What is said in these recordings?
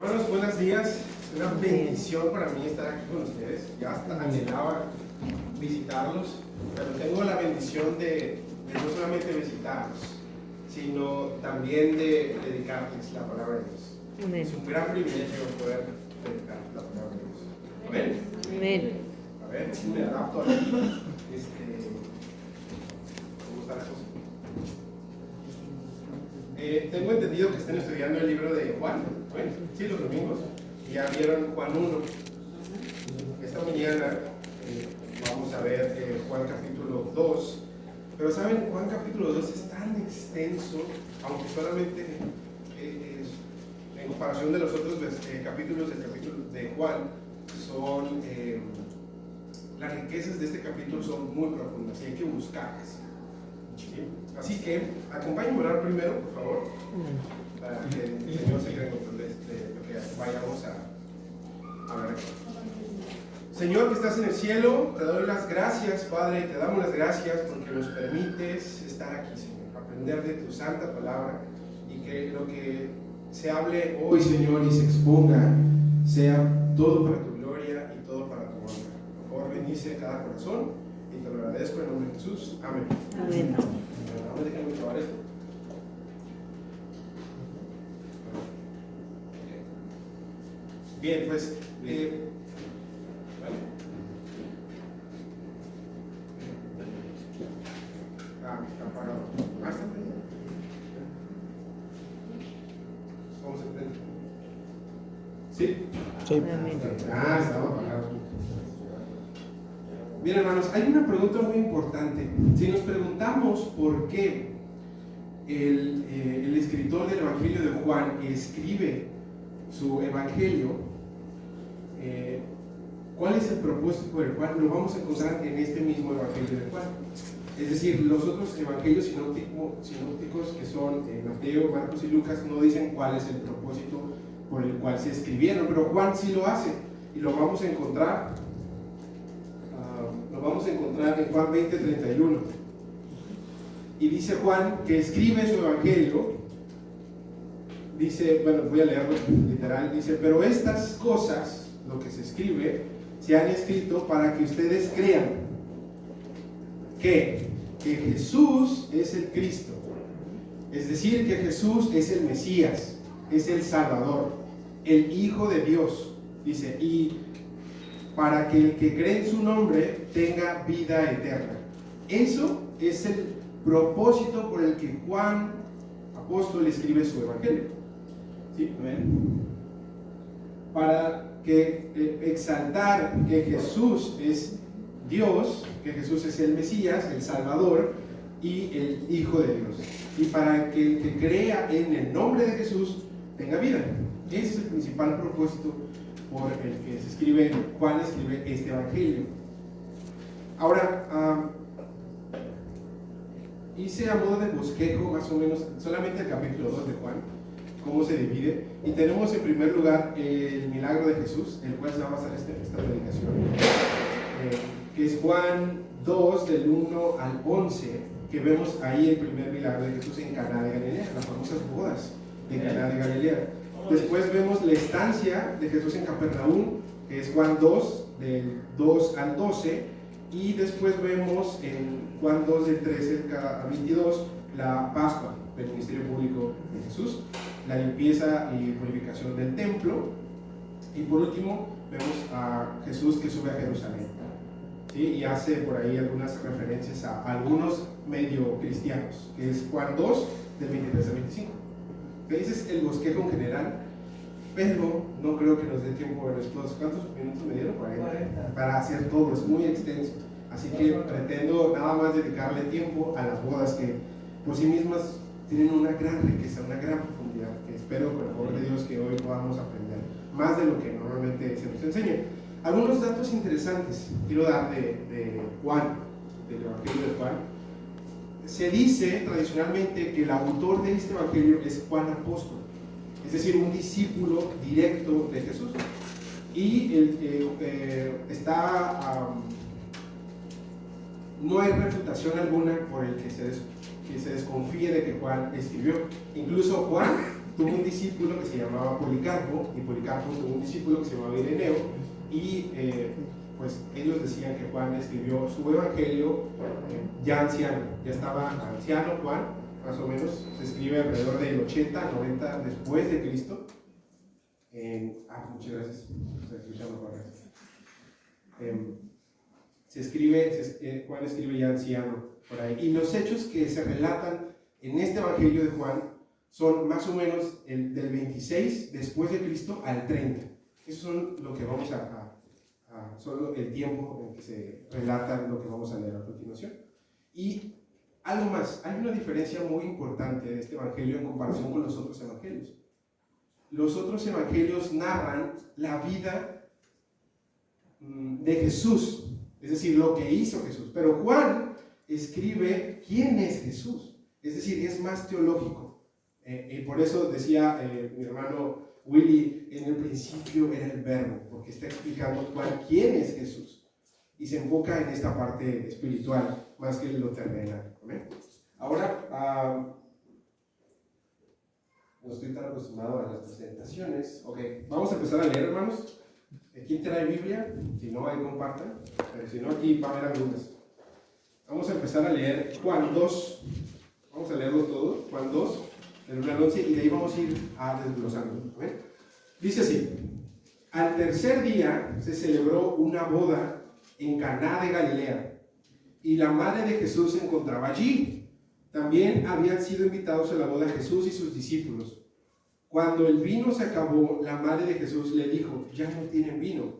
Hermanos, buenos días. Es una bendición para mí estar aquí con ustedes. Ya hasta anhelaba visitarlos, pero tengo la bendición de no solamente visitarlos, sino también de dedicarles la palabra de Dios. Amén. Es un gran privilegio poder dedicar la palabra de Dios. Amén. Amén. A ver, me adapto a ¿cómo está la cosa? Tengo entendido que están estudiando el libro de Juan, bueno, sí, los domingos, y ya vieron Juan 1. Esta mañana vamos a ver Juan capítulo 2, pero saben, Juan capítulo 2 es tan extenso, aunque solamente en comparación de los otros capítulos del capítulo de Juan, son las riquezas de este capítulo son muy profundas y hay que buscarlas. ¿Sí? Así que acompáñenme a orar primero, por favor, para que el Señor se quede en control de lo que vayamos a hablar aquí. Señor que estás en el cielo, te doy las gracias, Padre, te damos las gracias porque nos permites estar aquí, Señor, aprender de tu santa palabra y que lo que se hable hoy, Señor, y se exponga sea todo para tu gloria y todo para tu honra. Por favor, bendice cada corazón. Y te lo agradezco en el nombre de Jesús. Amén. Amén. Ahora déjenme probar esto. Bien, pues, ¿vale? Está apagado. Está prendido. ¿Cómo se prende? ¿Sí? Sí. Amén. Estaba apagado. Bien, hermanos, hay una pregunta muy importante. Si nos preguntamos por qué el escritor del Evangelio de Juan escribe su Evangelio, ¿cuál es el propósito por el cual lo vamos a encontrar en este mismo Evangelio de Juan? Es decir, los otros evangelios sinópticos que son Mateo, Marcos y Lucas no dicen cuál es el propósito por el cual se escribieron, pero Juan sí lo hace y lo vamos a encontrar. Lo vamos a encontrar en Juan 20:31. Y dice Juan que escribe su evangelio. Dice, bueno, voy a leerlo literal. Dice, pero estas cosas, lo que se escribe, se han escrito para que ustedes crean que Jesús es el Cristo. Es decir, que Jesús es el Mesías, es el Salvador, el Hijo de Dios. Dice, y para que el que cree en su nombre tenga vida eterna. Eso es el propósito por el que Juan, apóstol, escribe su evangelio. ¿Sí? ¿Ven? Para que exaltar que Jesús es Dios, que Jesús es el Mesías, el Salvador y el Hijo de Dios. Y para que el que crea en el nombre de Jesús tenga vida. Ese es el principal propósito por el que Juan escribe este evangelio. Ahora, hice a modo de bosquejo más o menos solamente el capítulo 2 de Juan, cómo se divide, y tenemos en primer lugar el milagro de Jesús, el cual se va a basar esta predicación, que es Juan 2 del 1 al 11, que vemos ahí el primer milagro de Jesús en Caná de Galilea, las famosas bodas de Caná de Galilea. Después vemos la estancia de Jesús en Capernaum, que es Juan 2, del 2 al 12, y después vemos en Juan 2, del 13 al 22, la Pascua del ministerio público de Jesús, la limpieza y purificación del templo, y por último vemos a Jesús que sube a Jerusalén, ¿sí? Y hace por ahí algunas referencias a algunos medio cristianos, que es Juan 2, del 23 al 25. Ese es el bosquejo en general, pero no creo que nos dé tiempo de todos. ¿Cuántos minutos me dieron? 40. Para hacer todo, es muy extenso. Así que pretendo nada más dedicarle tiempo a las bodas que por sí mismas tienen una gran riqueza, una gran profundidad, que espero con el favor de Dios que hoy podamos aprender más de lo que normalmente se nos enseña. Algunos datos interesantes quiero dar de Juan, del Evangelio de Juan. Se dice tradicionalmente que el autor de este evangelio es Juan apóstol, es decir, un discípulo directo de Jesús. Y no hay refutación alguna por el que se desconfíe de que Juan escribió. Incluso Juan tuvo un discípulo que se llamaba Policarpo, y Policarpo tuvo un discípulo que se llamaba Ireneo, y pues ellos decían que Juan escribió su evangelio ya anciano, ya estaba anciano Juan, más o menos, se escribe alrededor del 80, 90 después de Cristo. Muchas gracias, se escucha mejor, gracias. Juan escribe ya anciano por ahí, y los hechos que se relatan en este evangelio de Juan son más o menos del 26 después de Cristo al 30. Eso son lo que vamos solo el tiempo en que se relata lo que vamos a leer a continuación. Y algo más, hay una diferencia muy importante de este evangelio en comparación con los otros evangelios. Los otros evangelios narran la vida de Jesús, es decir, lo que hizo Jesús. Pero Juan escribe quién es Jesús, es decir, es más teológico. Y por eso decía mi hermano Willy, en el principio era el verbo, porque está explicando quién es Jesús. Y se enfoca en esta parte espiritual, más que en lo terrenal. ¿Amén? Ahora, no estoy tan acostumbrado a las presentaciones. Ok, vamos a empezar a leer, hermanos. ¿Quién trae Biblia? Si no, ahí compartan. Si no, aquí va a haber algunas. Vamos a empezar a leer Juan 2. Vamos a leerlo todo. Juan 2, del 1 al 11, y de ahí vamos a ir desglosando. ¿Ven? Dice así: al tercer día se celebró una boda en Caná de Galilea, y la madre de Jesús se encontraba allí. También habían sido invitados a la boda Jesús y sus discípulos. Cuando el vino se acabó, la madre de Jesús le dijo: ya no tienen vino.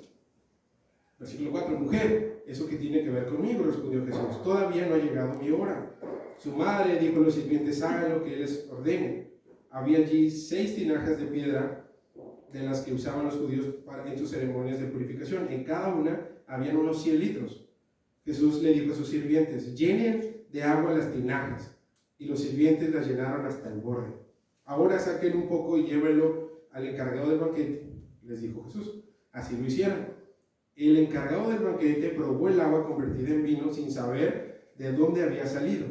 Versículo 4: mujer, ¿eso qué tiene que ver conmigo?, respondió Jesús. Todavía no ha llegado mi hora. Su madre dijo a los sirvientes: hagan lo que él les ordene. Había allí 6 tinajas de piedra, de las que usaban los judíos en sus ceremonias de purificación. En cada una habían unos 100 litros. Jesús le dijo a sus sirvientes: llenen de agua las tinajas. Y los sirvientes las llenaron hasta el borde. Ahora saquen un poco y llévenlo al encargado del banquete, les dijo Jesús. Así lo hicieron. El encargado del banquete probó el agua convertida en vino sin saber de dónde había salido,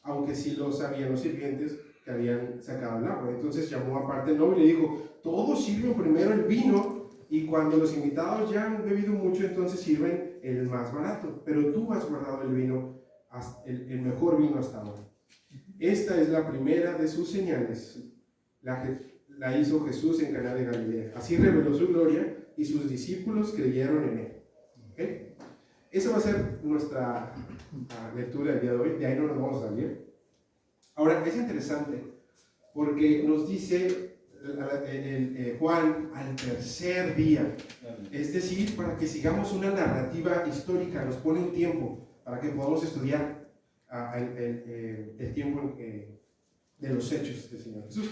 aunque sí lo sabían los sirvientes que habían sacado el agua. Entonces llamó aparte el noble y le dijo: todos sirven primero el vino, y cuando los invitados ya han bebido mucho, entonces sirven el más barato. Pero tú has guardado el vino, el mejor vino hasta ahora. Esta es la primera de sus señales. La hizo Jesús en Caná de Galilea. Así reveló su gloria, y sus discípulos creyeron en él. ¿Okay? Esa va a ser nuestra lectura del día de hoy. De ahí no nos vamos a salir. Ahora, es interesante porque nos dice Juan al tercer día. Es decir, para que sigamos una narrativa histórica, nos pone un tiempo para que podamos estudiar el tiempo de los hechos del Señor Jesús.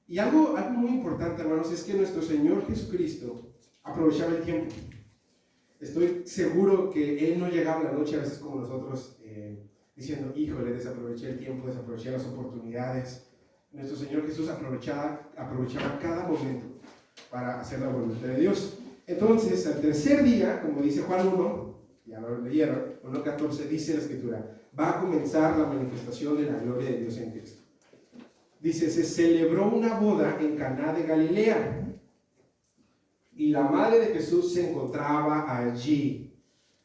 Y algo muy importante, hermanos, es que nuestro Señor Jesucristo aprovechaba el tiempo. Estoy seguro que Él no llegaba a la noche a veces como nosotros diciendo: híjole, desaproveché el tiempo, desaproveché las oportunidades. Nuestro Señor Jesús aprovechaba cada momento para hacer la voluntad de Dios. Entonces, al tercer día, como dice Juan 1, ya lo leyeron, 1:14, dice la Escritura: va a comenzar la manifestación de la gloria de Dios en Cristo. Dice: se celebró una boda en Caná de Galilea, y la madre de Jesús se encontraba allí.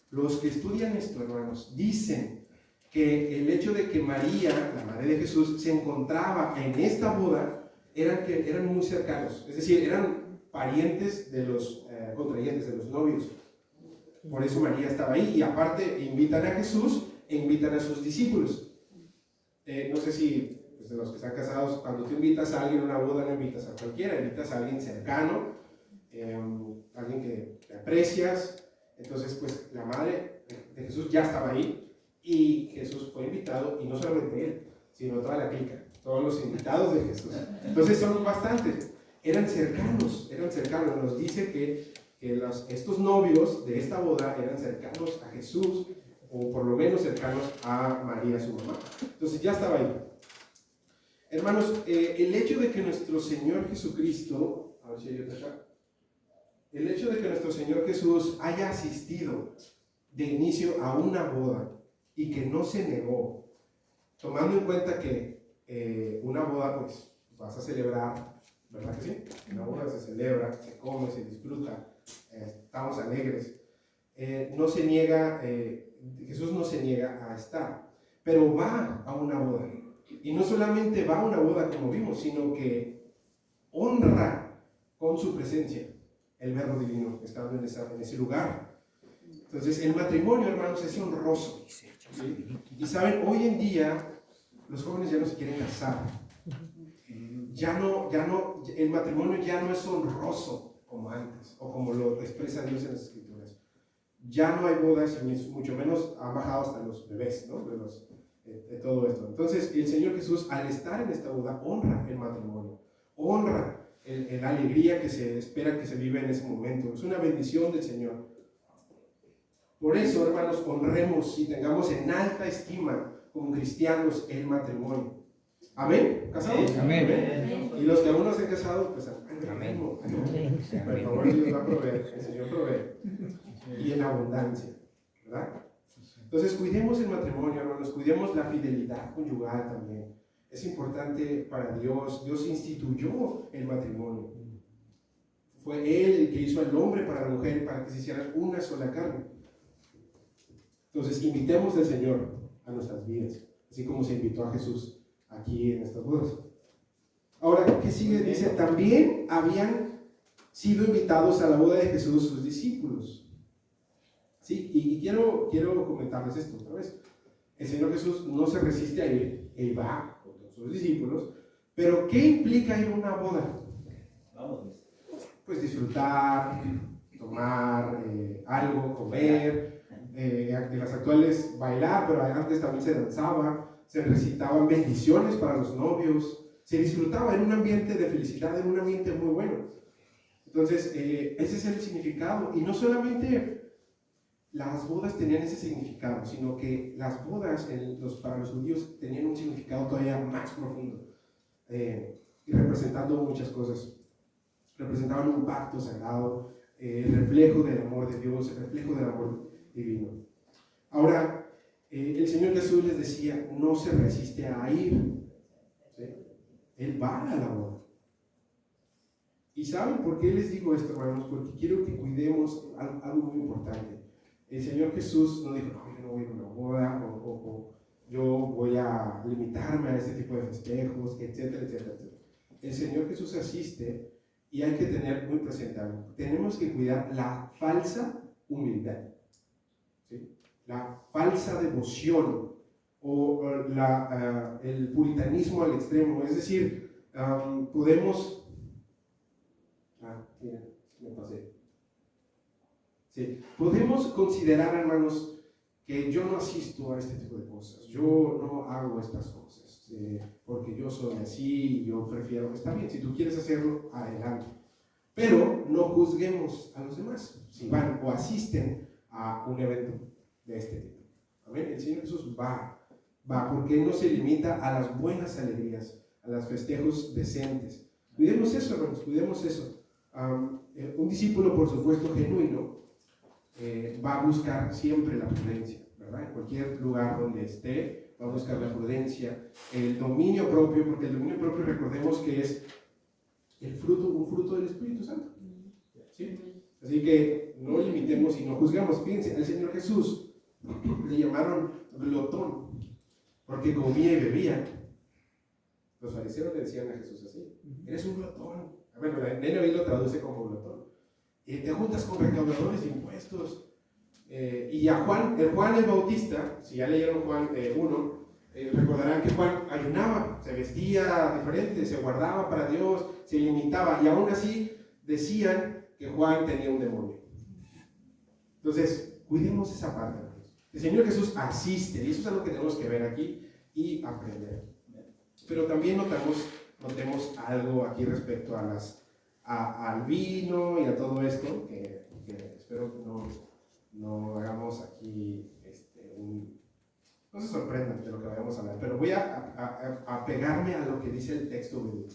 Los que estudian esto, hermanos, dicen que el hecho de que María, la madre de Jesús, se encontraba en esta boda, eran muy cercanos, es decir, eran parientes de los contrayentes, de los novios. Por eso María estaba ahí, y aparte invitan a Jesús e invitan a sus discípulos. No sé si de los que están casados, cuando tú invitas a alguien a una boda, no invitas a cualquiera, invitas a alguien cercano, alguien que aprecias. Entonces, pues la madre de Jesús ya estaba ahí, y Jesús fue invitado, y no solamente él, sino toda la clica, todos los invitados de Jesús. Entonces son bastantes, eran cercanos. Nos dice que estos novios de esta boda eran cercanos a Jesús, o por lo menos cercanos a María, su mamá. Entonces ya estaba ahí. Hermanos, el hecho de que nuestro Señor Jesucristo, a ver si hay otra acá, el hecho de que nuestro Señor Jesús haya asistido de inicio a una boda y que no se negó, tomando en cuenta que una boda, pues vas a celebrar, ¿verdad que sí? En la boda se celebra, se come, se disfruta, estamos alegres. No se niega, Jesús no se niega a estar, pero va a una boda. Y no solamente va a una boda como vimos, sino que honra con su presencia el Verbo Divino estando en ese lugar. Entonces el matrimonio, hermanos, es honroso, ¿sí? Y saben, hoy en día los jóvenes ya no se quieren casar. El matrimonio ya no es honroso como antes, o como lo expresa Dios en las Escrituras. Ya no hay bodas, y mucho menos han bajado hasta los bebés, ¿no? De todo esto. Entonces, el Señor Jesús, al estar en esta boda, honra el matrimonio, honra la alegría que se espera que se vive en ese momento. Es una bendición del Señor. Por eso, hermanos, honremos y tengamos en alta estima como cristianos el matrimonio. ¿Amén? ¿Casados? Amén. Amén. Y los que aún no se han casado, pues amén. Por favor, Dios va a proveer, el Señor provee. Y en abundancia, ¿verdad? Entonces, cuidemos el matrimonio, hermanos, cuidemos la fidelidad conyugal también. Es importante para Dios. Dios instituyó el matrimonio. Fue Él el que hizo al hombre para la mujer, para que se hicieran una sola carne. Entonces, invitemos al Señor a nuestras vidas, así como se invitó a Jesús aquí en estas bodas. Ahora, ¿qué sigue? Dice, también habían sido invitados a la boda de Jesús sus discípulos. Sí, y quiero comentarles esto otra vez. El Señor Jesús no se resiste a ir, Él va con todos sus discípulos, pero ¿qué implica ir a una boda? Pues disfrutar, tomar algo, comer, de las actuales bailar, pero antes también se danzaba, se recitaban bendiciones para los novios, se disfrutaba en un ambiente de felicidad, en un ambiente muy bueno. Entonces, ese es el significado, y no solamente las bodas tenían ese significado, sino que las bodas para los judíos tenían un significado todavía más profundo, y representando muchas cosas. Representaban un pacto sagrado, el reflejo del amor de Dios, el reflejo del amor divino. Ahora, el Señor Jesús les decía, no se resiste a ir, ¿sí? Él va a la boda. ¿Y saben por qué les digo esto, hermanos? Porque quiero que cuidemos algo muy importante. El Señor Jesús no dijo, no, yo no voy a una boda, o yo voy a limitarme a este tipo de festejos, etcétera, etcétera, etcétera. El Señor Jesús asiste, y hay que tener muy presente algo. Tenemos que cuidar la falsa humildad, ¿sí? La falsa devoción, o el puritanismo al extremo. Es decir, podemos... mira, me pasé. Sí. Podemos considerar, hermanos, que yo no asisto a este tipo de cosas, yo no hago estas cosas, porque yo soy así, yo prefiero, está bien, si tú quieres hacerlo, adelante, pero no juzguemos a los demás si van o asisten a un evento de este tipo. Amén. El Señor Jesús va porque Él no se limita a las buenas alegrías, a los festejos decentes. Cuidemos eso, hermanos, cuidemos eso. Un discípulo, por supuesto, genuino, va a buscar siempre la prudencia, ¿verdad? En cualquier lugar donde esté, va a buscar la prudencia, el dominio propio, porque el dominio propio, recordemos que es un fruto del Espíritu Santo, ¿sí? Así que no limitemos y no juzgamos. Fíjense, al Señor Jesús le llamaron glotón, porque comía y bebía. Los fariseos le decían a Jesús así, eres un glotón. Bueno, la NBI lo traduce como glotón. Te juntas con recaudadores de impuestos. Y a Juan el Bautista, si ya leyeron Juan 1, recordarán que Juan ayunaba, se vestía diferente, se guardaba para Dios, se limitaba, y aún así decían que Juan tenía un demonio. Entonces, cuidemos esa parte, hermanos. El Señor Jesús asiste, y eso es algo que tenemos que ver aquí y aprender. Pero también notemos algo aquí respecto al vino y a todo esto, que espero que no hagamos aquí no se sorprendan de lo que vayamos a hablar, pero voy a pegarme a lo que dice el texto bíblico.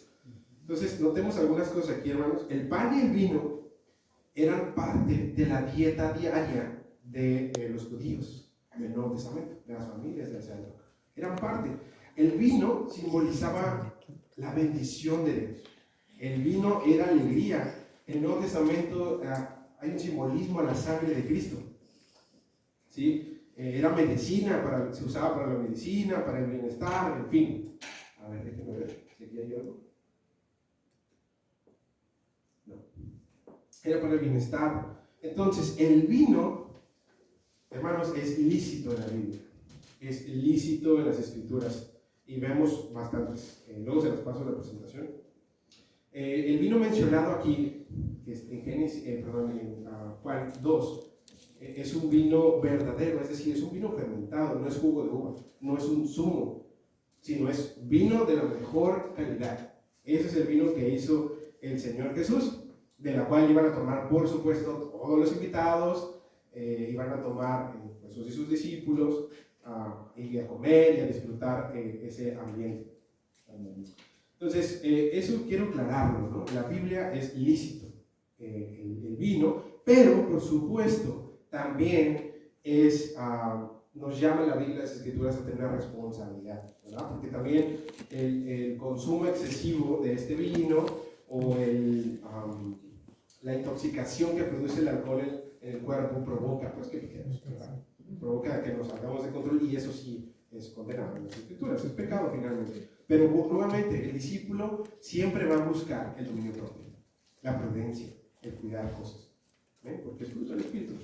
Entonces, notemos algunas cosas aquí, hermanos. El pan y el vino eran parte de la dieta diaria de los judíos del Nuevo Testamento, de las familias de esa época. Eran parte. El vino simbolizaba la bendición de Dios. El vino era alegría. En el Nuevo Testamento hay un simbolismo a la sangre de Cristo. ¿Sí? Era medicina, se usaba para la medicina, para el bienestar, en fin. A ver, déjenme ver si aquí hay algo. No. Era para el bienestar. Entonces, el vino, hermanos, es lícito en la Biblia. Es lícito en las Escrituras. Y vemos bastantes. Luego se los paso a la presentación. El vino mencionado aquí, que es en Juan 2, es un vino verdadero, es decir, es un vino fermentado, no es jugo de uva, no es un zumo, sino es vino de la mejor calidad. Ese es el vino que hizo el Señor Jesús, de la cual iban a tomar, por supuesto, todos los invitados, iban a tomar Jesús y sus discípulos, y a comer y a disfrutar ese ambiente. Entonces, eso quiero aclararlo, ¿no? La Biblia es lícito, el vino, pero por supuesto también nos llama la Biblia, las Escrituras, a tener una responsabilidad, ¿verdad? Porque también el consumo excesivo de este vino o la intoxicación que produce el alcohol en el cuerpo provoca, pues, que piquemos, ¿verdad? Provoca que nos salgamos de control, y eso sí es condenado en las Escrituras, es pecado finalmente. Pero nuevamente, el discípulo siempre va a buscar el dominio propio, la prudencia, el cuidar cosas, ¿eh? Porque es fruto del Espíritu.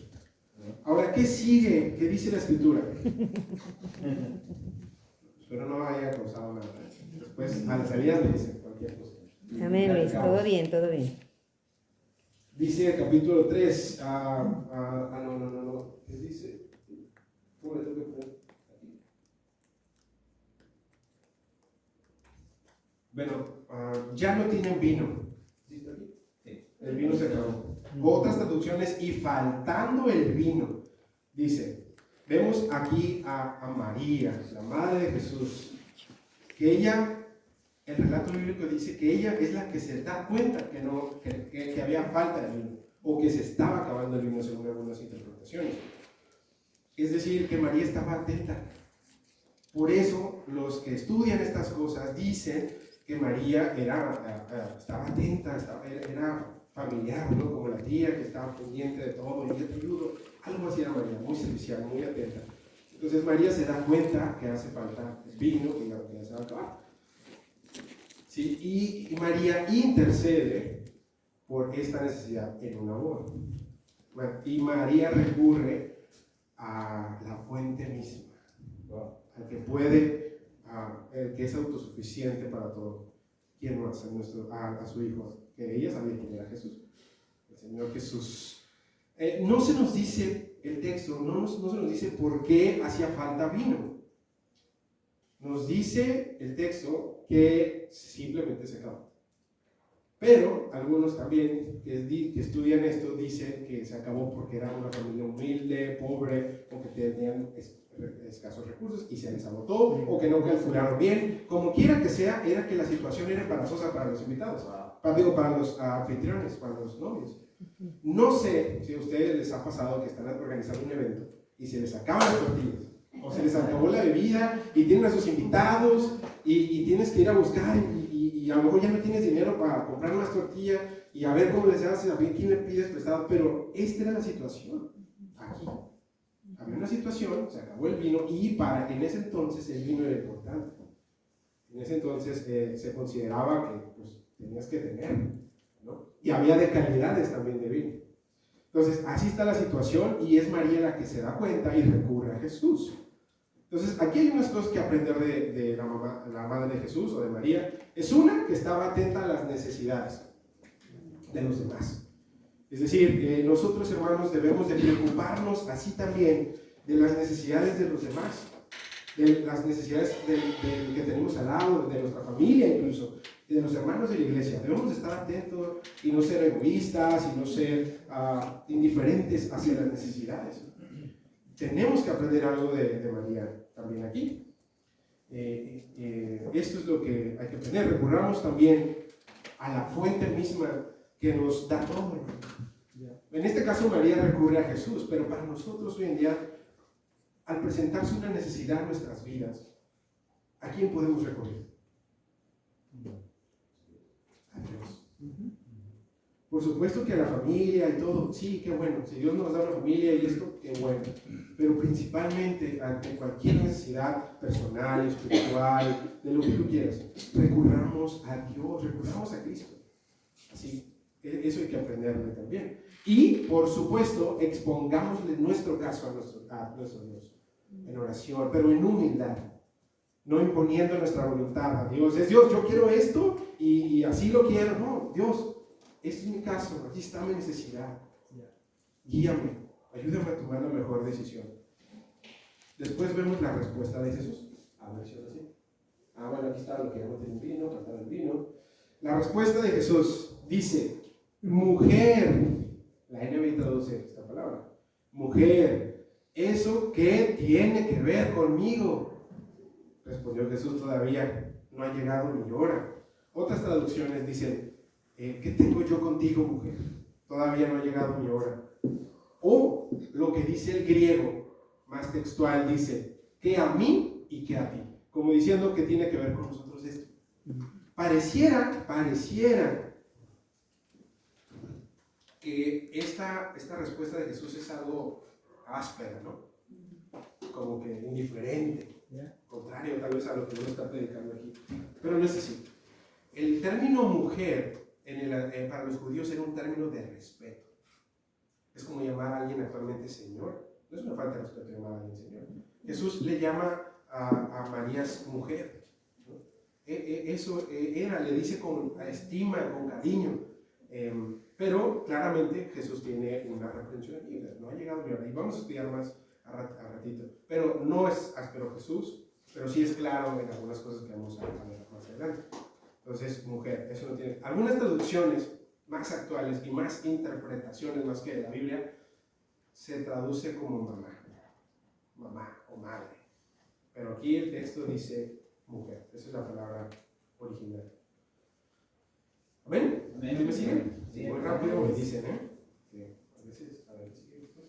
Ahora, ¿qué sigue? ¿Qué dice la Escritura? Espero no haya causado nada. Después, a la salida me dicen cualquier cosa. Amén, Luis. Todo bien, todo bien. Dice el capítulo 3. No. ¿Qué dice? ¿Cómo le tengo que poner? Aquí. Bueno, ya no tienen vino. ¿Sí está aquí? Sí. El vino se acabó. Otras traducciones, y faltando el vino, dice, vemos aquí a María, la madre de Jesús, que ella, el relato bíblico dice que ella es la que se da cuenta que había falta de vino, o que se estaba acabando el vino, según algunas interpretaciones. Es decir, que María estaba atenta. Por eso los que estudian estas cosas dicen que María estaba atenta, era familiar, ¿no? Como la tía que estaba pendiente de todo, y yo te ayudo. Algo así era María, muy servicial, muy atenta. Entonces María se da cuenta que hace falta el vino, que ya se va a acabar. ¿Sí? Y María intercede por esta necesidad en una boda. Y María recurre a la fuente misma, ¿no? Al que puede, el que es autosuficiente para todo. ¿Quién más? A su hijo, que ella sabía quién era Jesús, el Señor Jesús. No se nos dice el texto, no se nos dice por qué hacía falta vino. Nos dice el texto que simplemente se acabó. Pero algunos también que estudian esto dicen que se acabó porque era una familia humilde, pobre, o que tenían escasos recursos y se les agotó, o que no calcularon bien. Como quiera que sea, era que la situación era embarazosa para los invitados, para los anfitriones, para los novios. No sé si a ustedes les ha pasado que están organizando un evento y se les acaban las tortillas, o se les acabó la bebida y tienen a sus invitados y tienes que ir a buscar y a lo mejor ya no tienes dinero para comprar unas tortillas y a ver cómo les haces, a ver quién le pides prestado. Pero esta era la situación aquí. Había una situación, se acabó el vino, y en ese entonces el vino era importante. En ese entonces se consideraba que pues, tenías que tener, ¿no? Y había de calidades también de vino. Entonces así está la situación, y es María la que se da cuenta y recurre a Jesús. Entonces aquí hay unas cosas que aprender de la madre de Jesús, o de María. Es una, que estaba atenta a las necesidades de los demás. Es decir, nosotros, hermanos, debemos de preocuparnos así también de las necesidades de los demás, de las necesidades del que tenemos al lado, de nuestra familia incluso, de los hermanos de la iglesia. Debemos de estar atentos y no ser egoístas y no ser indiferentes hacia las necesidades. Tenemos que aprender algo de María también aquí. Esto es lo que hay que aprender. Recurramos también a la fuente misma que nos da todo. En este caso María recurre a Jesús, pero para nosotros hoy en día, al presentarse una necesidad en nuestras vidas, ¿a quién podemos recurrir? Por supuesto que a la familia y todo, sí, qué bueno. Si Dios nos da una familia y esto, qué bueno. Pero principalmente ante cualquier necesidad personal, espiritual, de lo que tú quieras, recurramos a Dios, recurramos a Cristo. Así, eso hay que aprenderlo también. Y, por supuesto, expongámosle nuestro caso a nuestro Dios en oración, pero en humildad, no imponiendo nuestra voluntad a Dios. Es Dios, yo quiero esto y así lo quiero. No, Dios, este es mi caso, aquí está mi necesidad. Guíame, ayúdame a tomar la mejor decisión. Después vemos la respuesta de Jesús. A ver si ahora sí. Bueno, aquí está lo que llama el vino, cantar el vino. La respuesta de Jesús dice: mujer, la NBI traduce esta palabra, mujer, ¿eso qué tiene que ver conmigo? Respondió Jesús: todavía no ha llegado mi hora. Otras traducciones dicen: ¿qué tengo yo contigo, mujer? Todavía no ha llegado mi hora. O lo que dice el griego, más textual, dice: que a mí y que a ti. Como diciendo que tiene que ver con nosotros esto. Pareciera que esta respuesta de Jesús es algo áspera, ¿no? Como que indiferente, contrario tal vez a lo que uno está predicando aquí. Pero no es así. El término mujer para los judíos era un término de respeto. Es como llamar a alguien actualmente señor. No es una falta de respeto llamar a alguien señor. Jesús le llama a María mujer, ¿no? Eso le dice con estima, con cariño. Pero claramente Jesús tiene una reprensión y no ha llegado mi hora. Y vamos a estudiar más a ratito. Pero no es áspero Jesús, pero sí es claro en algunas cosas que vamos a ver más adelante. Entonces, mujer, eso no tiene. Algunas traducciones más actuales y más interpretaciones más que de la Biblia se traduce como mamá o madre. Pero aquí el texto dice mujer. Esa es la palabra original. ¿Amén? ¿Sí me siguen? Sí, muy rápido me dicen, que a veces, a ver, sigue después.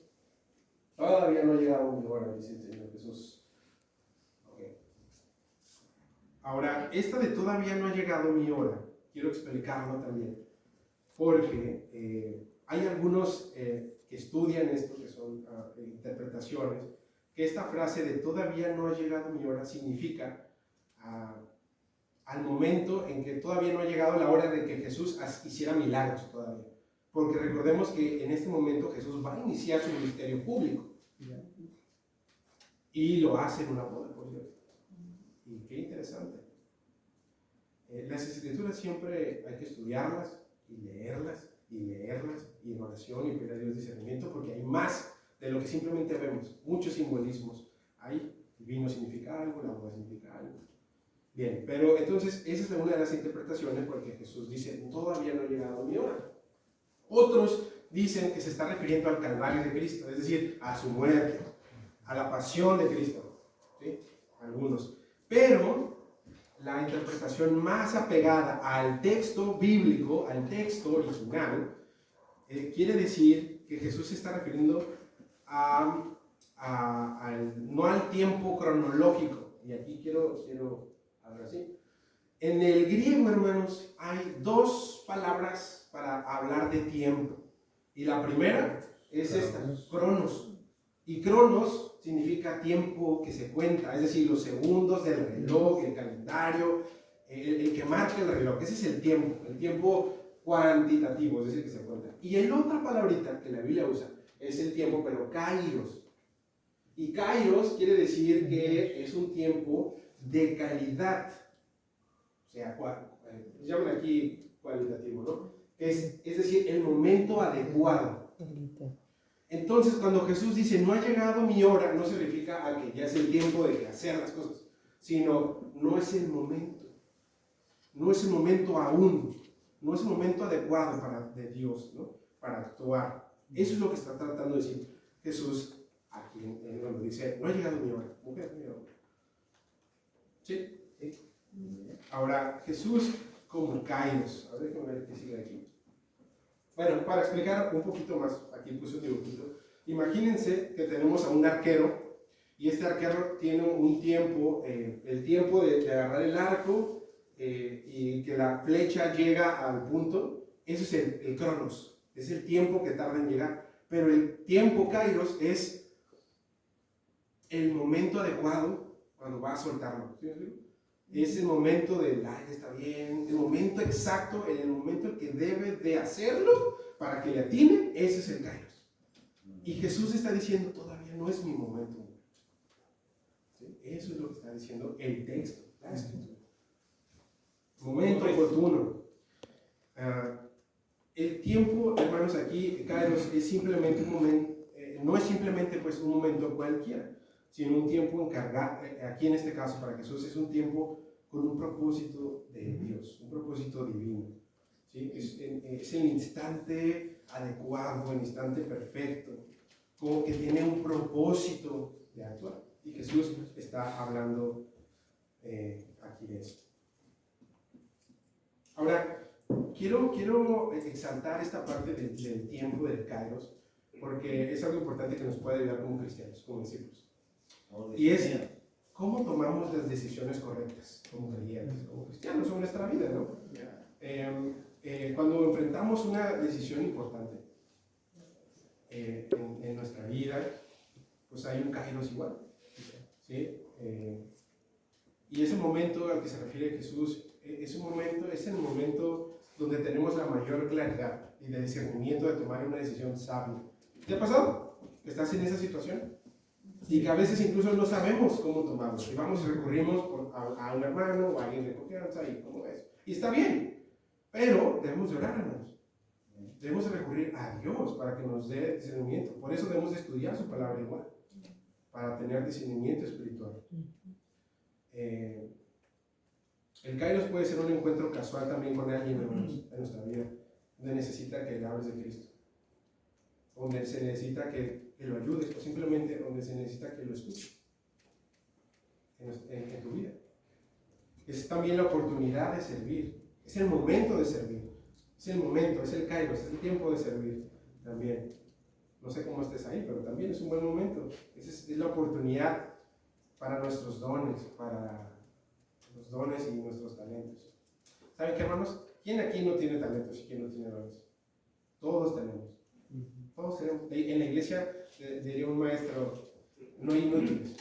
Todavía no ha llegado mi hora, dice el Señor Jesús. Okay. Ahora, esta de todavía no ha llegado mi hora, quiero explicarlo también. Porque hay algunos que estudian esto, que son interpretaciones, que esta frase de todavía no ha llegado mi hora significa al momento en que todavía no ha llegado la hora de que Jesús hiciera milagros todavía. Porque recordemos que en este momento Jesús va a iniciar su ministerio público. Y lo hace en una boda, por cierto. Y qué interesante. Las escrituras siempre hay que estudiarlas y leerlas y en oración y pedir a Dios discernimiento, porque hay más de lo que simplemente vemos. Muchos simbolismos hay. El vino significa algo, la boda significa algo. Bien, pero entonces esa es una de las interpretaciones, porque Jesús dice: todavía no ha llegado mi hora. Otros dicen que se está refiriendo al Calvario de Cristo, es decir, a su muerte, a la pasión de Cristo, ¿sí? Algunos. Pero la interpretación más apegada al texto bíblico, al texto original, quiere decir que Jesús se está refiriendo no al tiempo cronológico. Y aquí quiero hablar así. En el griego, hermanos, hay dos palabras para hablar de tiempo. Y la primera es esta, cronos. Y cronos significa tiempo que se cuenta, es decir, los segundos del reloj, el calendario, el que marca el reloj. Ese es el tiempo cuantitativo, es decir, que se cuenta. Y el otra palabrita que la Biblia usa es el tiempo, pero kairos. Y kairos quiere decir que es un tiempo de calidad. O sea, llaman aquí cualitativo, ¿no? Es decir, el momento adecuado. Entonces, cuando Jesús dice: no ha llegado mi hora, no se refiere a que ya es el tiempo de hacer las cosas, sino no es el momento. No es el momento aún. No es el momento adecuado de Dios, ¿no? Para actuar. Eso es lo que está tratando de decir Jesús aquí, cuando dice: no ha llegado mi hora. Mujer, mi hora. ¿Sí? Ahora, Jesús como Kairos. A ver, déjame ver qué sigue aquí. Bueno, para explicar un poquito más, aquí puse un dibujito. Imagínense que tenemos a un arquero, y este arquero tiene un tiempo, el tiempo de agarrar el arco, y que la flecha llega al punto, Eso es el cronos, es el tiempo que tarda en llegar. Pero el tiempo kairos es el momento adecuado cuando va a soltarlo. ¿Sí? Es el momento del, ay, está bien, el momento exacto, el momento en que debe de hacerlo para que le atine, ese es el kairos. Y Jesús está diciendo, todavía no es mi momento. ¿Sí? Eso es lo que está diciendo el texto, la escritura. Momento oportuno. El tiempo, hermanos, aquí, kairos, es simplemente un momento, no es simplemente pues un momento cualquiera, sino un tiempo encargado, aquí en este caso para Jesús, es un tiempo con un propósito de Dios, un propósito divino. ¿Sí? Es el instante adecuado, el instante perfecto, como que tiene un propósito de actuar. Y Jesús está hablando aquí de eso. Ahora, quiero exaltar esta parte del tiempo del kairos, porque es algo importante que nos puede ayudar como cristianos, como discípulos. Y es cómo tomamos las decisiones correctas como creyentes, como cristianos en nuestra vida, ¿no? Cuando enfrentamos una decisión importante en nuestra vida, pues hay un kairos igual, ¿sí? Y ese momento al que se refiere Jesús es el momento donde tenemos la mayor claridad y de discernimiento de tomar una decisión sabia. ¿Te ha pasado? ¿Estás en esa situación? Y que a veces incluso no sabemos cómo tomarlo. Y vamos y recurrimos a un hermano o a alguien de confianza y cómo es. Y está bien, pero debemos de orar, hermanos. Debemos de recurrir a Dios para que nos dé discernimiento. Por eso debemos de estudiar su palabra igual, para tener discernimiento espiritual. El kairos puede ser un encuentro casual también con alguien, hermanos, en nuestra vida, donde necesita que le hables de Cristo, donde se necesita que lo ayudes, o simplemente donde se necesita que lo escuches en tu vida. Es también la oportunidad de servir, es el momento de servir, es el momento, es el kairos, es el tiempo de servir también. No sé cómo estés ahí, pero también es un buen momento. Es la oportunidad para nuestros dones, para los dones y nuestros talentos. ¿Saben qué, hermanos? ¿Quién aquí no tiene talentos y quién no tiene dones? Todos tenemos. Todos tenemos. En la iglesia diría un maestro, no hay inútiles.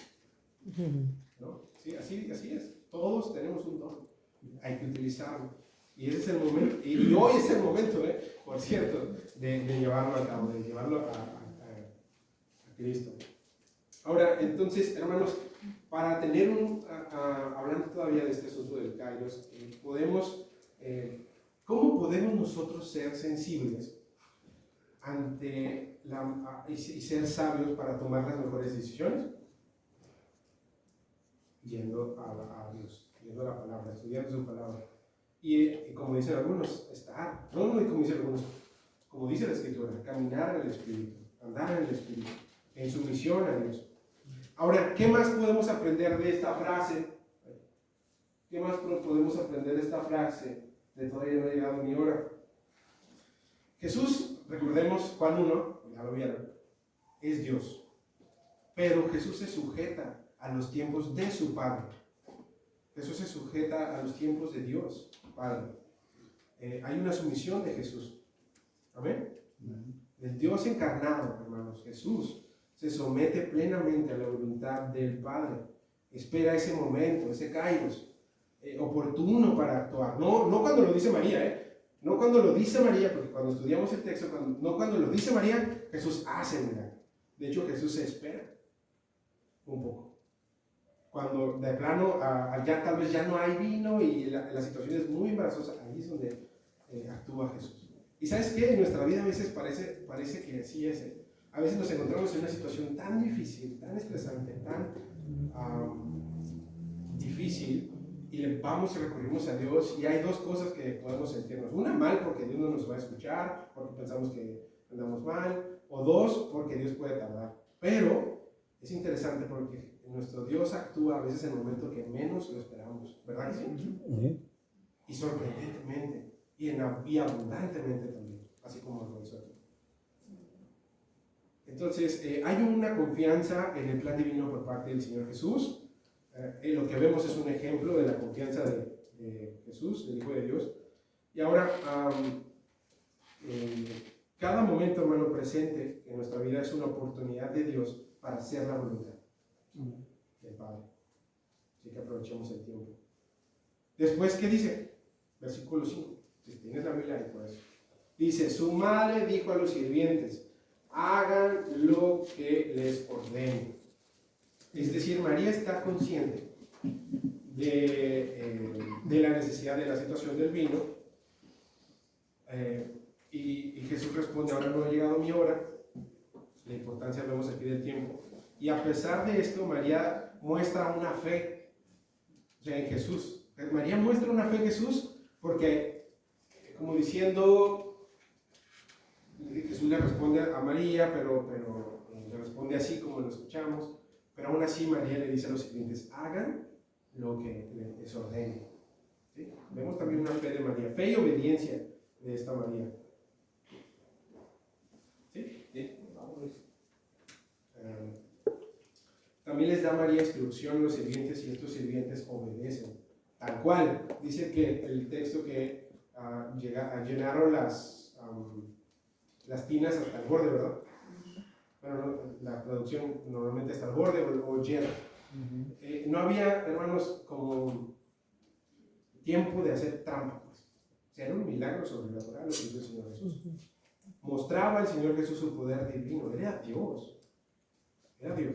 ¿No? Sí, así es. Todos tenemos un don. Hay que utilizarlo. Y ese es el momento. Y hoy es el momento, por cierto, de llevarlo a cabo, de llevarlo a Cristo. Ahora, entonces, hermanos, para tener hablando todavía de este asunto del kairos, ¿cómo podemos nosotros ser sensibles ante y ser sabios para tomar las mejores decisiones? Yendo a Dios, yendo a la palabra, estudiando su palabra. Y como dicen algunos, como dice la Escritura, caminar en el Espíritu, andar en el Espíritu, en sumisión a Dios. Ahora, ¿qué más podemos aprender de esta frase? ¿Qué más podemos aprender de esta frase de todavía no ha llegado mi hora? Jesús, recordemos Juan 1, ya lo vieron, es Dios. Pero Jesús se sujeta a los tiempos de su Padre. Jesús se sujeta a los tiempos de Dios, Padre. Hay una sumisión de Jesús. ¿Amén? El Dios encarnado, hermanos, Jesús, se somete plenamente a la voluntad del Padre. Espera ese momento, ese kairos, oportuno para actuar. No cuando lo dice María, no cuando lo dice María, porque cuando estudiamos el texto, no cuando lo dice María, Jesús hace el milagro. De hecho, Jesús se espera un poco. Cuando de plano ya tal vez ya no hay vino y la situación es muy embarazosa, ahí es donde actúa Jesús. Y ¿sabes qué? En nuestra vida a veces parece que así es. A veces nos encontramos en una situación tan difícil, tan estresante, tan difícil, y vamos y recurrimos a Dios, y hay dos cosas que podemos sentirnos. Una, mal porque Dios no nos va a escuchar, porque pensamos que andamos mal, o dos, porque Dios puede tardar. Pero es interesante porque nuestro Dios actúa a veces en el momento que menos lo esperamos, ¿verdad que sí? Y sorprendentemente, y abundantemente también, así como lo hizo aquí. Entonces, hay una confianza en el plan divino por parte del Señor Jesús. Lo que vemos es un ejemplo de la confianza de Jesús, del Hijo de Dios. Y ahora, Cada momento, hermano, presente en nuestra vida es una oportunidad de Dios para hacer la voluntad del Padre. Así que aprovechemos el tiempo. Después, ¿qué dice? Versículo 5. Si tienes la Biblia ahí, pues. Dice, su madre dijo a los sirvientes, hagan lo que les ordene. Es decir, María está consciente de la necesidad de la situación del vino. Y Jesús responde, ahora no ha llegado mi hora. La importancia, vemos aquí, del tiempo. Y a pesar de esto, María muestra una fe, o sea, en Jesús. María muestra una fe en Jesús porque, como diciendo, Jesús le responde a María, pero le responde así como lo escuchamos. Pero aún así María le dice a los sirvientes, hagan lo que les ordene. ¿Sí? Vemos también una fe de María, fe y obediencia de esta María. ¿Sí? ¿Sí? También les da María instrucción a los sirvientes y estos sirvientes obedecen. Tal cual, dice que el texto que llenaron las tinas hasta el borde, ¿verdad? Bueno, la traducción normalmente hasta el borde o llena. No había, hermanos, como tiempo de hacer trampa, pues. O sea, era un milagro sobrenatural lo que hizo el Señor Jesús. Mostraba al Señor Jesús su poder divino. Era Dios. Era Dios.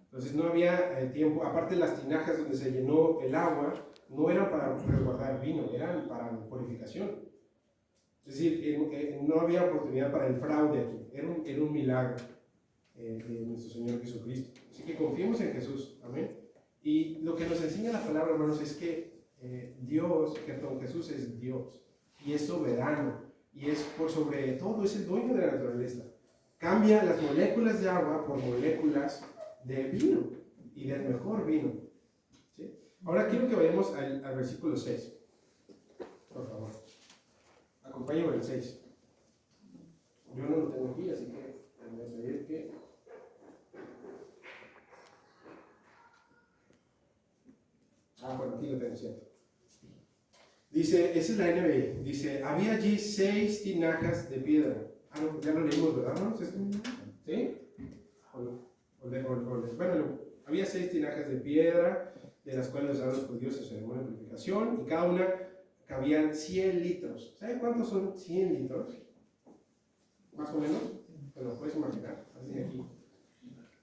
Entonces no había tiempo. Aparte, las tinajas donde se llenó el agua no eran para resguardar vino, eran para purificación. Es decir, no había oportunidad para el fraude aquí. Era un milagro de nuestro Señor Jesucristo. Así que confiemos en Jesús. Amén. Y lo que nos enseña la palabra, hermanos, es que Jesús es Dios. Y es soberano. Y es por sobre todo, es el dueño de la naturaleza. Cambia las moléculas de agua por moléculas de vino. Y del mejor vino. ¿Sí? Ahora quiero que vayamos al versículo 6. Por favor. Acompáñame el 6. Yo no lo tengo aquí, así que voy a pedir que... bueno, aquí lo tengo, ¿cierto? Dice, esa es la NBI. Dice, había allí 6 tinajas de piedra. No, ya lo leímos, ¿verdad? ¿No? ¿Sí? Bueno, había 6 tinajas de piedra, de las cuales usaban los judíos en ceremonia de purificación, y cada una cabían 100 litros. ¿Saben cuántos son 100 litros? Más o menos. ¿Te lo puedes imaginar? Así de aquí.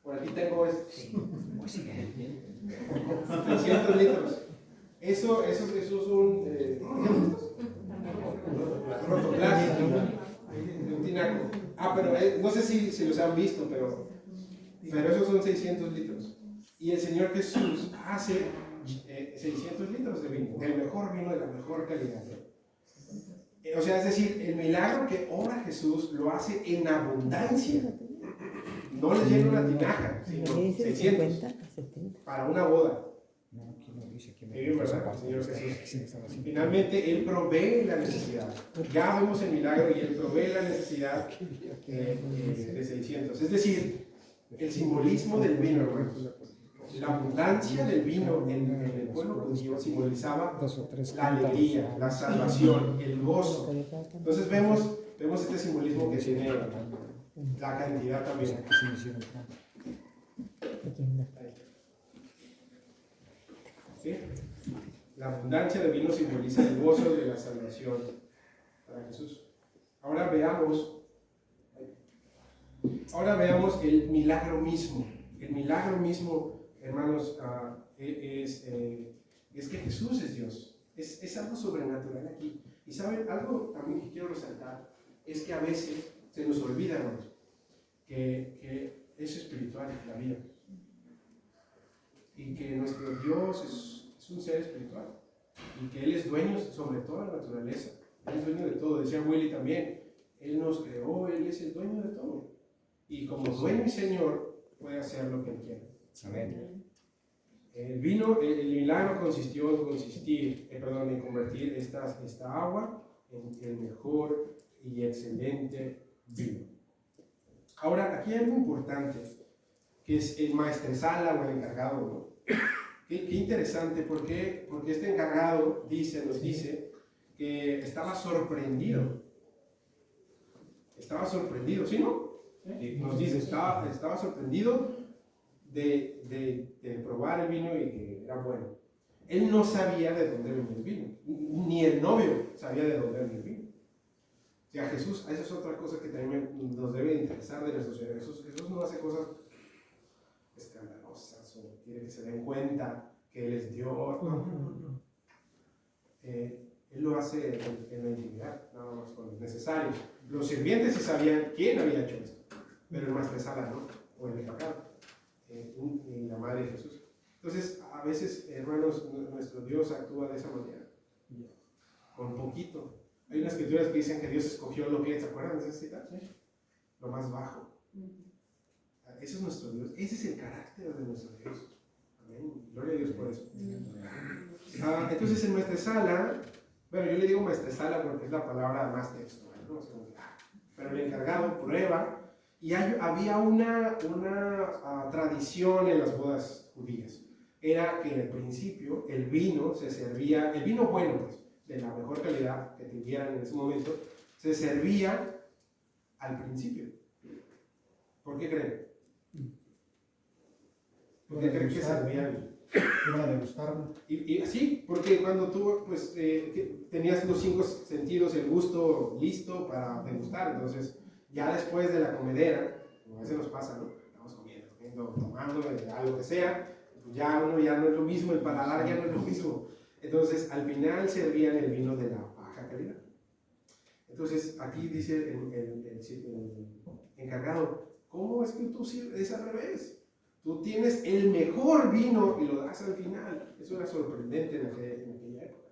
Por aquí tengo 300 litros. Eso es un rotoplas, un tinaco. Pero no sé si los han visto, pero esos son 600 litros. Y el Señor Jesús hace 600 litros de vino, del mejor vino, de la mejor calidad. O sea, es decir, el milagro que obra Jesús lo hace en abundancia. No le llena una tinaja, sino 600 para una boda. ¿Verdad? Señor Jesús. Finalmente, Él provee la necesidad. Ya vemos el milagro y Él provee la necesidad de 600. Es decir, el simbolismo del vino, hermanos. La abundancia del vino en el pueblo judío simbolizaba la alegría, la salvación, el gozo. Entonces vemos este simbolismo que tiene la cantidad también. ¿Sí? La abundancia del vino simboliza el gozo de la salvación para Jesús. Ahora veamos el milagro mismo. El milagro mismo, hermanos, es que Jesús es Dios. Es algo sobrenatural aquí. Y saben, algo también que quiero resaltar es que a veces se nos olvida, hermanos, que es espiritual la vida. Y que nuestro Dios es un ser espiritual. Y que Él es dueño sobre toda la naturaleza. Él es dueño de todo. Decía Willy también, Él nos creó, Él es el dueño de todo. Y como dueño y Señor, puede hacer lo que Él quiera. Amén. El milagro consistió en convertir esta agua en el mejor y excelente vino. Ahora, aquí hay algo importante, que es el maestresala o el encargado, ¿no? Qué interesante, porque este encargado nos dice que estaba sorprendido estaba sorprendido, ¿sí no? Nos dice, estaba sorprendido de probar el vino y que era bueno. Él no sabía de dónde venía el vino, ni el novio sabía de dónde venía el vino. O sea, Jesús, esa es otra cosa que también nos debe interesar de nuestro Señor. Jesús no hace cosas escandalosas o quiere que se den cuenta que Él es Dios. No. Él lo hace en la intimidad, nada más con lo necesario. Los sirvientes sí sabían quién había hecho esto, pero el maestresala no, o el encargado, y la madre de Jesús. Entonces, a veces, hermanos, nuestro Dios actúa de esa manera, con poquito. Hay unas escrituras que dicen que Dios escogió lo que, ¿se acuerdan de esa cita? Sí. Lo más bajo. Ese es nuestro Dios, ese es el carácter de nuestro Dios. Amén. Gloria a Dios por eso. Entonces, en maestresala, bueno, yo le digo maestresala porque es la palabra más textual, ¿no? Pero el encargado prueba, y había una tradición en las bodas judías. Era que en el principio el vino se servía, el vino bueno, pues, de la mejor calidad que tuvieran en ese momento, se servía al principio. ¿Por qué creen? ¿Por qué creen que servían? Iban a degustarlo. Y sí, porque cuando tú pues, tenías los 5 sentidos, el gusto listo para degustar, entonces ya después de la comedera, como a veces nos pasa, ¿no? Estamos comiendo, tomando, algo que sea, pues ya uno ya no es lo mismo, el paladar ya no es lo mismo. Entonces al final servían el vino de la baja calidad. Entonces aquí dice el encargado, ¿cómo es que tú sirves al revés? Tú tienes el mejor vino y lo das al final. Eso era sorprendente en aquella época.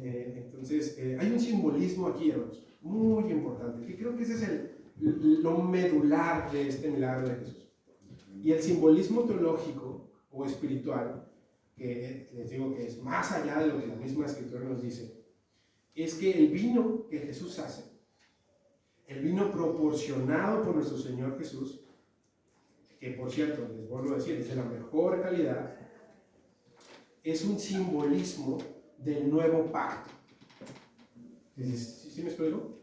Entonces, hay un simbolismo aquí, hermanos, muy importante, que creo que ese es lo medular de este milagro de Jesús. Y el simbolismo teológico o espiritual, que les digo que es más allá de lo que la misma Escritura nos dice, es que el vino que Jesús hace, el vino proporcionado por nuestro Señor Jesús, que por cierto, les vuelvo a decir, es de la mejor calidad, es un simbolismo del nuevo pacto. ¿Sí me explico?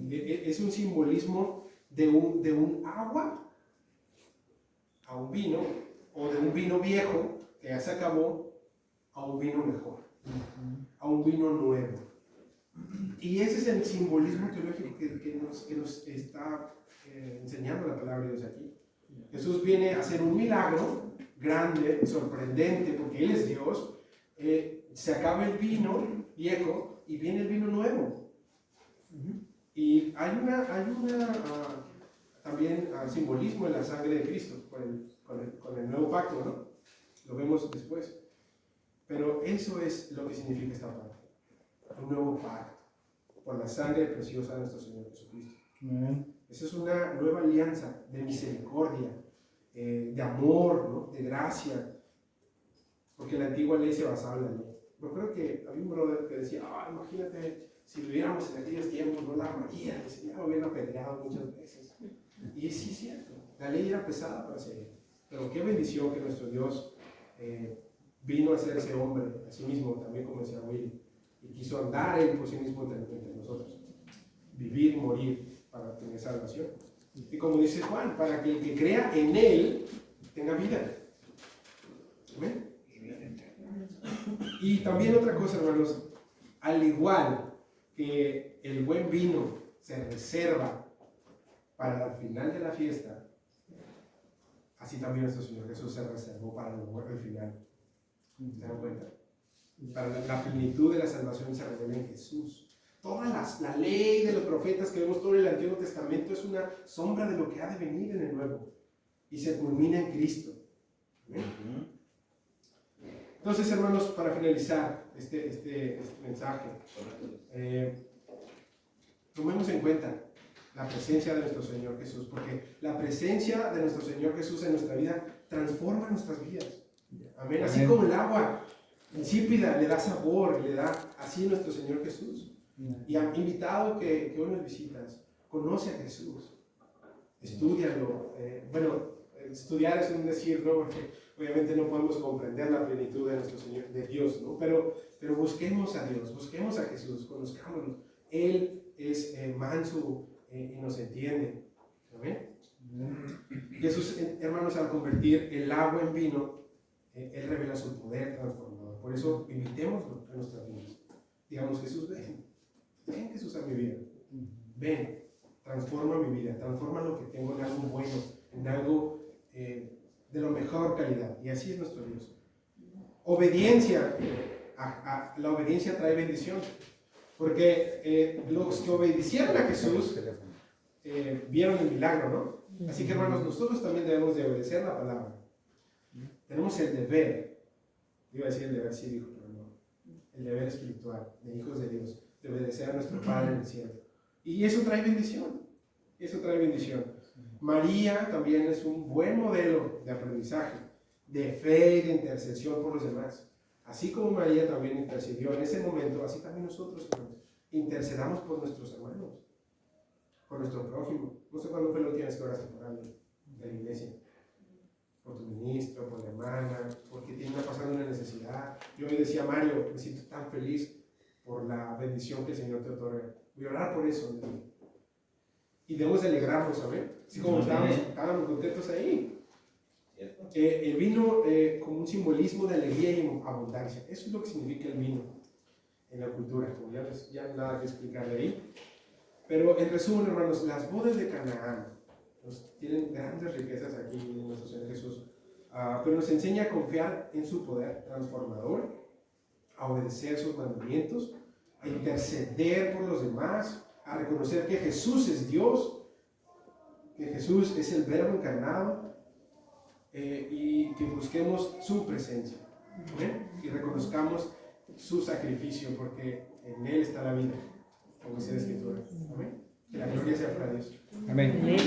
Es un simbolismo de un agua a un vino, o de un vino viejo que ya se acabó, a un vino mejor, a un vino nuevo. Y ese es el simbolismo teológico que nos está enseñando la palabra de Dios aquí. Jesús viene a hacer un milagro grande, sorprendente, porque Él es Dios. Se acaba el vino viejo y viene el vino nuevo. Y hay también simbolismo en la sangre de Cristo con el nuevo pacto, ¿no? Lo vemos después. Pero eso es lo que significa esta parte. Un nuevo pacto por la sangre preciosa de nuestro Señor Jesucristo. Esa es una nueva alianza de misericordia, de amor, ¿no? De gracia, porque la antigua ley se basaba en la ley. Me acuerdo que había un brother que decía, imagínate si viviéramos en aquellos tiempos, no la María, ya lo hubieran apedreado muchas veces. Y sí es cierto, la ley era pesada para seguir, pero qué bendición que nuestro Dios vino a hacerse hombre a sí mismo, también como decía Will, y quiso andar él por sí mismo entre nosotros, vivir y morir para tener salvación. Y como dice Juan, para que el que crea en Él tenga vida. ¿Amén? Y también otra cosa, hermanos, al igual que el buen vino se reserva para el final de la fiesta, así también nuestro Señor Jesús se reservó para el final. ¿Se dan cuenta? Para la plenitud de la salvación se revela en Jesús. Toda la ley de los profetas que vemos todo en el Antiguo Testamento es una sombra de lo que ha de venir en el Nuevo y se culmina en Cristo. ¿Amén? Entonces, hermanos, para finalizar este mensaje, tomemos en cuenta la presencia de nuestro Señor Jesús, porque la presencia de nuestro Señor Jesús en nuestra vida transforma nuestras vidas. Amén. Así como el agua insípida le da sabor, le da así nuestro Señor Jesús. Y han invitado que hoy nos visitas, conoce a Jesús, estúdialo. Estudiar es un decir, ¿no? Porque obviamente no podemos comprender la plenitud de nuestro Señor, de Dios, ¿no? Pero busquemos a Dios, busquemos a Jesús, conozcámoslo. Él es manso, y nos entiende. ¿Amén? Jesús, hermanos, al convertir el agua en vino, Él revela su poder transformador. Por eso imitémoslo en nuestras vidas. Digamos, Jesús, ven Jesús a mi vida. Ven, transforma mi vida, transforma lo que tengo en algo bueno, en algo de la mejor calidad. Y así es nuestro Dios. Obediencia, la obediencia trae bendición. Porque los que obedecieron a Jesús vieron el milagro, ¿no? Así que, hermanos, nosotros también debemos de obedecer la palabra. Tenemos el deber, iba a decir el deber cívico, pero no, el deber espiritual de hijos de Dios, de obedecer a nuestro Padre en el cielo. Y eso trae bendición, eso trae bendición. María también es un buen modelo de aprendizaje, de fe y de intercesión por los demás. Así como María también intercedió en ese momento, así también nosotros, hermanos, intercedamos por nuestros hermanos, por nuestro prójimo. No sé cuándo fue la última vez que oraste por alguien de la iglesia, por tu ministro, por la hermana, porque tiene pasando una necesidad. Yo hoy decía a Mario, me siento tan feliz por la bendición que el Señor te otorga. Voy a orar por eso. Y debemos de alegrarnos, ¿sabes? Así como estábamos contentos ahí. El vino como un simbolismo de alegría y abundancia. Eso es lo que significa el vino en la cultura. Como ya nada que explicarle ahí. Pero en resumen, hermanos, las bodas de Canaán tienen grandes riquezas aquí en nuestro Señor Jesús. Pero nos enseña a confiar en su poder transformador, a obedecer sus mandamientos, a interceder por los demás, a reconocer que Jesús es Dios, que Jesús es el Verbo encarnado, y que busquemos su presencia. ¿Amén? Y reconozcamos su sacrificio, porque en Él está la vida, como dice la Escritura. Amén. Que la gloria sea para Dios. Amén. Amén.